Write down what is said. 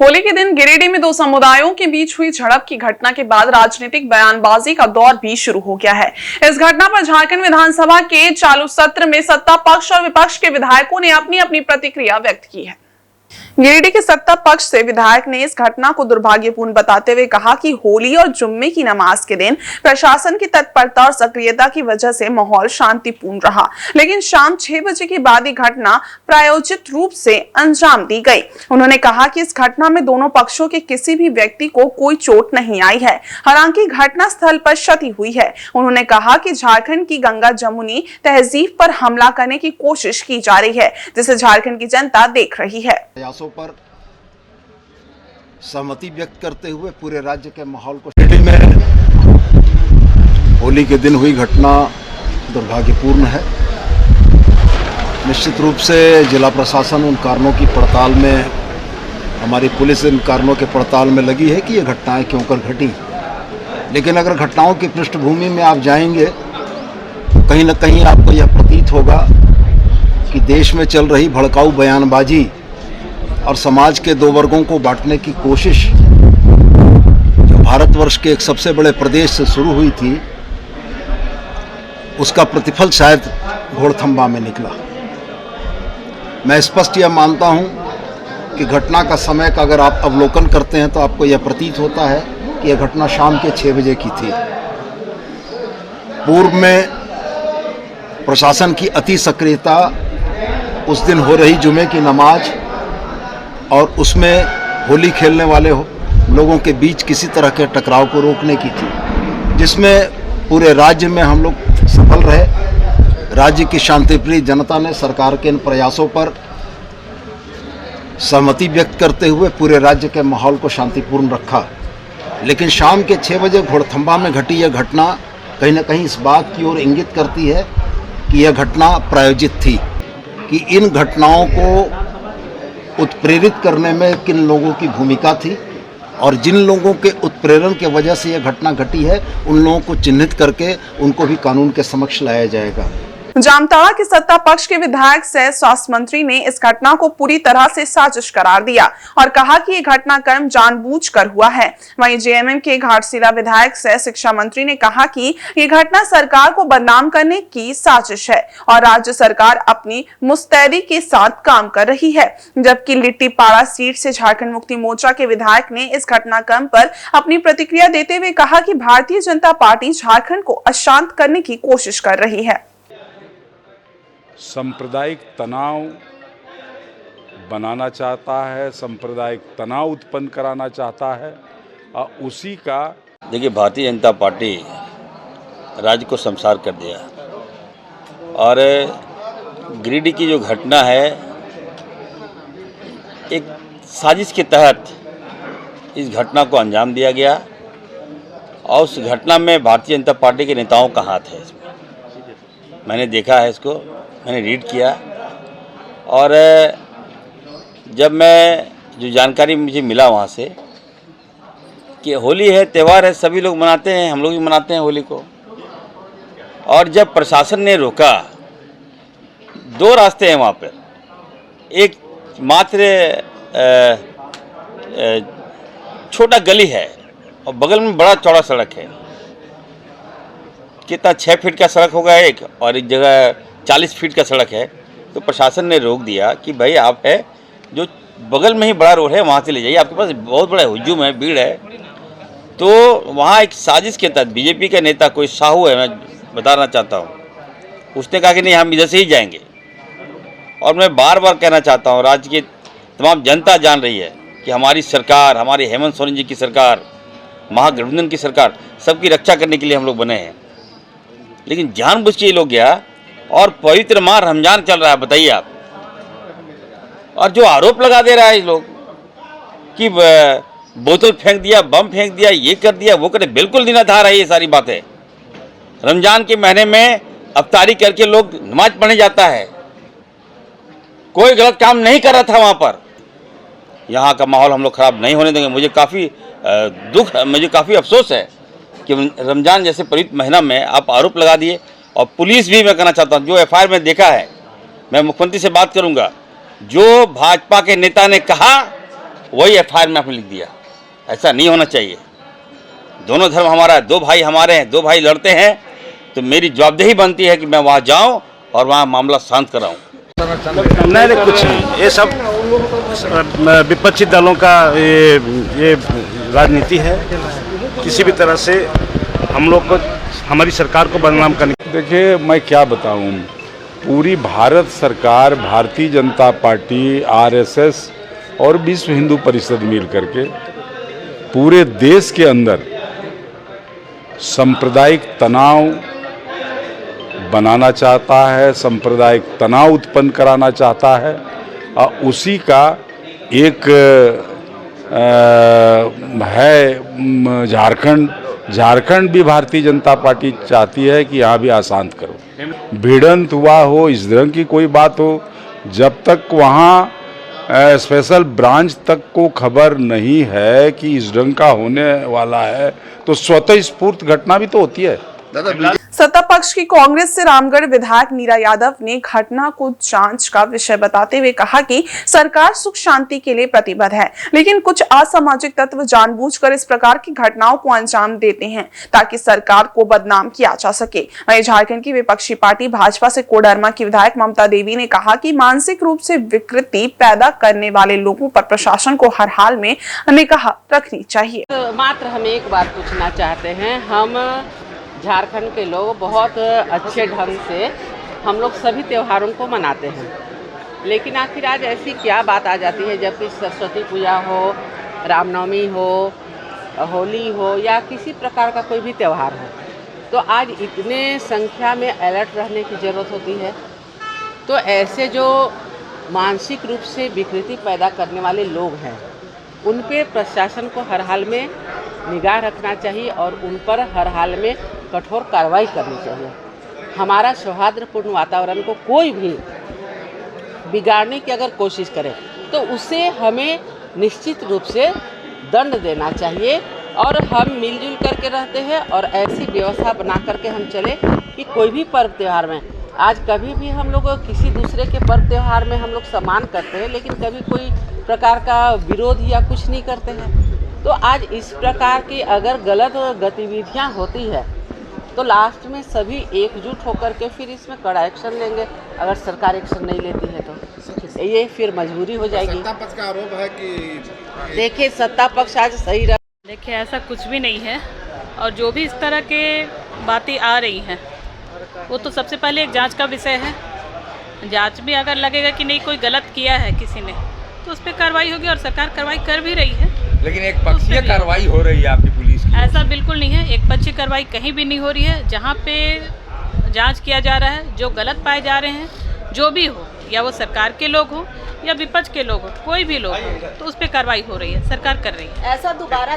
होली के दिन गिरिडीह में दो समुदायों के बीच हुई झड़प की घटना के बाद राजनीतिक बयानबाजी का दौर भी शुरू हो गया है। इस घटना पर झारखंड विधानसभा के चालू सत्र में सत्ता पक्ष और विपक्ष के विधायकों ने अपनी अपनी प्रतिक्रिया व्यक्त की है। गिरिडीह के सत्ता पक्ष से विधायक ने इस घटना को दुर्भाग्यपूर्ण बताते हुए कहा कि होली और जुम्मे की नमाज के दिन प्रशासन की तत्परता और सक्रियता की वजह से माहौल शांतिपूर्ण रहा, लेकिन शाम 6 बजे के बाद ये घटना प्रायोजित रूप से अंजाम दी गई। उन्होंने कहा कि इस घटना में दोनों पक्षों के किसी भी व्यक्ति को कोई चोट नहीं आई है, हालांकि घटना स्थल पर क्षति हुई है। उन्होंने कहा कि झारखंड की गंगा जमुनी तहजीब पर हमला करने की कोशिश की जा रही है, जिसे झारखंड की जनता देख रही है। प्रयासों पर सहमति व्यक्त करते हुए पूरे राज्य के माहौल को गिरिडीह में होली के दिन हुई घटना दुर्भाग्यपूर्ण है। निश्चित रूप से जिला प्रशासन उन कारणों की पड़ताल में, हमारी पुलिस इन कारणों के पड़ताल में लगी है कि ये घटनाएं क्यों कर घटी। लेकिन अगर घटनाओं की पृष्ठभूमि में आप जाएंगे तो कहीं न कहीं आपको यह प्रतीत होगा कि देश में चल रही भड़काऊ बयानबाजी और समाज के दो वर्गों को बांटने की कोशिश जो भारतवर्ष के एक सबसे बड़े प्रदेश से शुरू हुई थी, उसका प्रतिफल शायद घोड़थंबा में निकला। मैं स्पष्ट यह मानता हूं कि घटना का समय का अगर आप अवलोकन करते हैं तो आपको यह प्रतीत होता है कि यह घटना शाम के 6 बजे की थी। पूर्व में प्रशासन की अति सक्रियता उस दिन हो रही जुमे की नमाज और उसमें होली खेलने वाले लोगों के बीच किसी तरह के टकराव को रोकने की थी, जिसमें पूरे राज्य में हम लोग सफल रहे। राज्य की शांतिप्रिय जनता ने सरकार के इन प्रयासों पर सहमति व्यक्त करते हुए पूरे राज्य के माहौल को शांतिपूर्ण रखा। लेकिन शाम के 6 बजे घोड़थंबा में घटी यह घटना कहीं न कहीं इस बात की ओर इंगित करती है कि यह घटना प्रायोजित थी, कि इन घटनाओं को उत्प्रेरित करने में किन लोगों की भूमिका थी और जिन लोगों के उत्प्रेरण के वजह से यह घटना घटी है, उन लोगों को चिन्हित करके उनको भी कानून के समक्ष लाया जाएगा। जामताड़ा के सत्ता पक्ष के विधायक सह स्वास्थ्य मंत्री ने इस घटना को पूरी तरह से साजिश करार दिया और कहा कि ये घटनाक्रम जानबूझकर हुआ है। वहीं जेएमएम के घाटशिला विधायक सह शिक्षा मंत्री ने कहा कि ये घटना सरकार को बदनाम करने की साजिश है और राज्य सरकार अपनी मुस्तैदी के साथ काम कर रही है। जबकि लिट्टीपाड़ा सीट से झारखंड मुक्ति मोर्चा के विधायक ने इस घटनाक्रम पर अपनी प्रतिक्रिया देते हुए कहा कि भारतीय जनता पार्टी झारखंड को अशांत करने की कोशिश कर रही है। सांप्रदायिक तनाव बनाना चाहता है, सांप्रदायिक तनाव उत्पन्न कराना चाहता है और उसी का देखिए, भारतीय जनता पार्टी राज्य को शमशार कर दिया और गिरिडीह की जो घटना है, एक साजिश के तहत इस घटना को अंजाम दिया गया और उस घटना में भारतीय जनता पार्टी के नेताओं का हाथ है। इसमें मैंने देखा है, इसको मैंने रीड किया और जब मैं जो जानकारी मुझे मिला वहाँ से कि होली है, त्यौहार है, सभी लोग मनाते हैं, हम लोग भी मनाते हैं होली को। और जब प्रशासन ने रोका, 2 रास्ते हैं वहाँ पर, एक मात्र छोटा गली है और बगल में बड़ा चौड़ा सड़क है। कितना 6 फीट का सड़क होगा एक, और एक जगह 40 फीट का सड़क है। तो प्रशासन ने रोक दिया कि भाई आप है जो बगल में ही बड़ा रोड है वहाँ से ले जाइए, आपके पास बहुत बड़ा हुजूम है, भीड़ है। तो वहाँ एक साजिश के तहत बीजेपी का नेता कोई साहू है, मैं बताना चाहता हूँ, उसने कहा कि नहीं हम इधर से ही जाएंगे। और मैं बार बार कहना चाहता हूँ, राज्य की तमाम जनता जान रही है कि हमारी सरकार, हमारी हेमंत सोरेन जी की सरकार, महागठबंधन की सरकार, सबकी रक्षा करने के लिए हम लोग बने हैं। लेकिन जानबूझ के ये लोग गया और पवित्र माह रमजान चल रहा है, बताइए आप, और जो आरोप लगा दे रहा है ये लोग कि बोतल फेंक दिया, बम फेंक दिया, ये कर दिया, वो कर दिया, बिल्कुल निराधार है ये सारी बातें। रमजान के महीने में अफ्तारी करके लोग नमाज पढ़ने जाता है, कोई गलत काम नहीं कर रहा था वहाँ पर। यहाँ का माहौल हम लोग खराब नहीं होने देंगे। मुझे काफ़ी दुख, मुझे काफ़ी अफसोस है कि रमजान जैसे पवित्र महीना में आप आरोप लगा दिए। और पुलिस भी, मैं कहना चाहता हूँ, जो एफआईआर में देखा है, मैं मुख्यमंत्री से बात करूँगा, जो भाजपा के नेता ने कहा वही FIR में आपने लिख दिया। ऐसा नहीं होना चाहिए। दोनों धर्म हमारा है, 2 भाई हमारे हैं, 2 भाई लड़ते हैं, तो मेरी जवाबदेही बनती है कि मैं वहाँ जाऊँ और वहाँ मामला शांत कराऊँ। नहीं कुछ नहीं, ये सब विपक्षी दलों का ये राजनीति है। किसी भी तरह से हम लोग को, हमारी सरकार को बदनाम करने। देखिए, मैं क्या बताऊं, पूरी भारत सरकार, भारतीय जनता पार्टी, RSS और विश्व हिंदू परिषद मिल करके पूरे देश के अंदर सांप्रदायिक तनाव बनाना चाहता है, सांप्रदायिक तनाव उत्पन्न कराना चाहता है, और उसी का एक है झारखंड भी भारतीय जनता पार्टी चाहती है कि यहाँ भी अशांत करो। भिड़ंत हुआ हो, इस तरह की कोई बात हो, जब तक वहाँ स्पेशल ब्रांच तक को खबर नहीं है कि इस ढंग का होने वाला है, तो स्वतः स्फूर्त घटना भी तो होती है। सत्ता पक्ष की कांग्रेस से रामगढ़ विधायक नीरा यादव ने घटना को जांच का विषय बताते हुए कहा कि सरकार सुख शांति के लिए प्रतिबद्ध है, लेकिन कुछ असामाजिक तत्व जानबूझकर इस प्रकार की घटनाओं को अंजाम देते हैं ताकि सरकार को बदनाम किया जा सके। वहीं झारखंड की विपक्षी पार्टी भाजपा से कोडरमा की विधायक ममता देवी ने कहा कि मानसिक रूप से विकृति पैदा करने वाले लोगों पर प्रशासन को हर हाल में निगाह रखनी चाहिए। मात्र हम एक बात पूछना चाहते हैं, हम झारखंड के लोग बहुत अच्छे ढंग से हम लोग सभी त्योहारों को मनाते हैं, लेकिन आखिर आज ऐसी क्या बात आ जाती है जबकि सरस्वती पूजा हो, रामनवमी हो, होली हो या किसी प्रकार का कोई भी त्यौहार हो, तो आज इतने संख्या में अलर्ट रहने की ज़रूरत होती है। तो ऐसे जो मानसिक रूप से विकृति पैदा करने वाले लोग हैं, उन पे प्रशासन को हर हाल में निगाह रखना चाहिए और उन पर हर हाल में कठोर कार्रवाई करनी चाहिए। हमारा सौहार्दपूर्ण वातावरण को कोई भी बिगाड़ने की अगर कोशिश करे तो उसे हमें निश्चित रूप से दंड देना चाहिए, और हम मिलजुल करके रहते हैं और ऐसी व्यवस्था बना करके हम चले कि कोई भी पर्व त्यौहार में, आज कभी भी हम लोग किसी दूसरे के पर्व त्यौहार में हम लोग सम्मान करते हैं, लेकिन कभी कोई प्रकार का विरोध या कुछ नहीं करते हैं। तो आज इस प्रकार की अगर गलत गतिविधियां होती है तो लास्ट में सभी एकजुट होकर के फिर इसमें कड़ा एक्शन लेंगे। अगर सरकार एक्शन नहीं लेती है तो ये फिर मजबूरी हो जाएगी। सत्ता पक्ष का आरोप है कि देखिए, सत्ता पक्ष आज सही रहा। देखिए, ऐसा कुछ भी नहीं है, और जो भी इस तरह के बातें आ रही हैं वो तो सबसे पहले एक जांच का विषय है। जांच में अगर लगेगा कि नहीं कोई गलत किया है किसी ने, तो उस पर कार्रवाई होगी, और सरकार कार्रवाई कर भी रही है। लेकिन एक पक्षीय कार्रवाई हो रही है आपकी पुलिस की? ऐसा बिल्कुल नहीं है, एक पक्षीय कार्रवाई कहीं भी नहीं हो रही है। जहाँ पे जांच किया जा रहा है, जो गलत पाए जा रहे हैं, जो भी हो, या वो सरकार के लोग हो या विपक्ष के लोग हो, कोई भी लोग हो, तो उस पर कार्रवाई हो रही है, सरकार कर रही है। ऐसा दोबारा